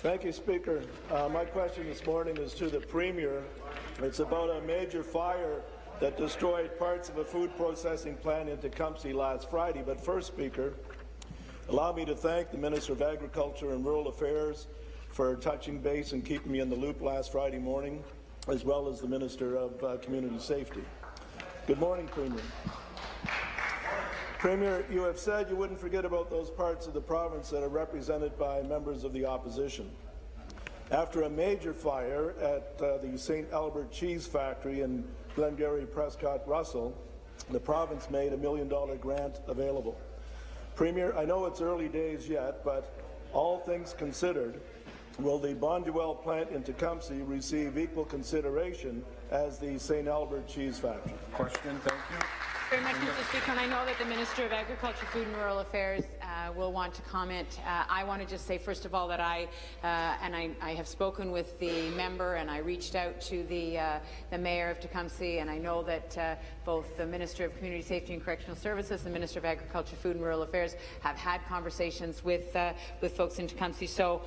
Thank you, Speaker. My question this morning is to the Premier. It's about a major fire that destroyed parts of a food processing plant in Tecumseh last Friday. But first, Speaker, allow me to thank the Minister of Agriculture and Rural Affairs for touching base and keeping me in the loop last Friday morning, as well as the Minister of Community Safety. Good morning, Premier. Premier, you have said you wouldn't forget about those parts of the province that are represented by members of the opposition. After a major fire at the St. Albert Cheese Factory in Glengarry, Prescott, Russell, the province made a $1 million grant available. Premier, I know it's early days yet, but all things considered, will the Bonduelle plant in Tecumseh receive equal consideration as the St. Albert Cheese Factory? Question, thank you. Very much, Mr. Speaker, and I know that the Minister of Agriculture, Food and Rural Affairs will want to comment. I want to just say, first of all, that I have spoken with the member, and I reached out to the Mayor of Tecumseh, and I know that both the Minister of Community Safety and Correctional Services, the Minister of Agriculture, Food and Rural Affairs have had conversations with folks in Tecumseh. So,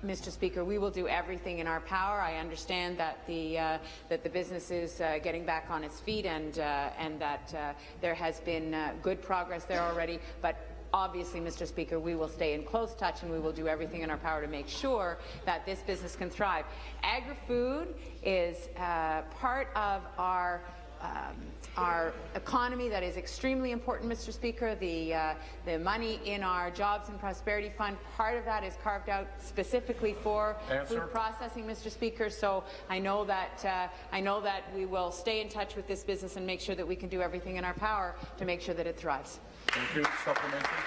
Mr. Speaker, we will do everything in our power. I understand that the business is getting back on its feet, and that there has been good progress there already. But obviously, Mr. Speaker, we will stay in close touch, and we will do everything in our power to make sure that this business can thrive. Agri-food is part of our economy that is extremely important, Mr. Speaker. The money in our Jobs and Prosperity Fund, part of that is carved out specifically for food processing, Mr. Speaker. So I know that we will stay in touch with this business and make sure that we can do everything in our power to make sure that it thrives. Thank you. Supplementary.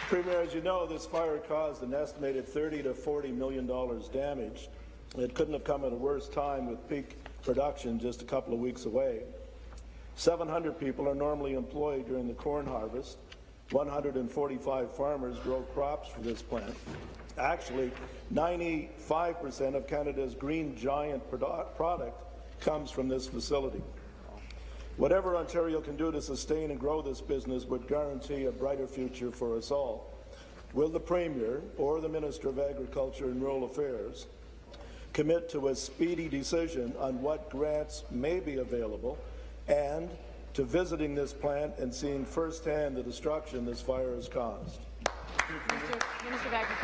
Premier, as you know, this fire caused an estimated $30 to $40 million damage. It couldn't have come at a worse time with peak production just a couple of weeks away. 700 people are normally employed during the corn harvest. 145 farmers grow crops for this plant. Actually, 95% of Canada's Green Giant product comes from this facility. Whatever Ontario can do to sustain and grow this business would guarantee a brighter future for us all. Will the Premier or the Minister of Agriculture and Rural Affairs commit to a speedy decision on what grants may be available and to visiting this plant and seeing firsthand the destruction this fire has caused? Minister of Agriculture.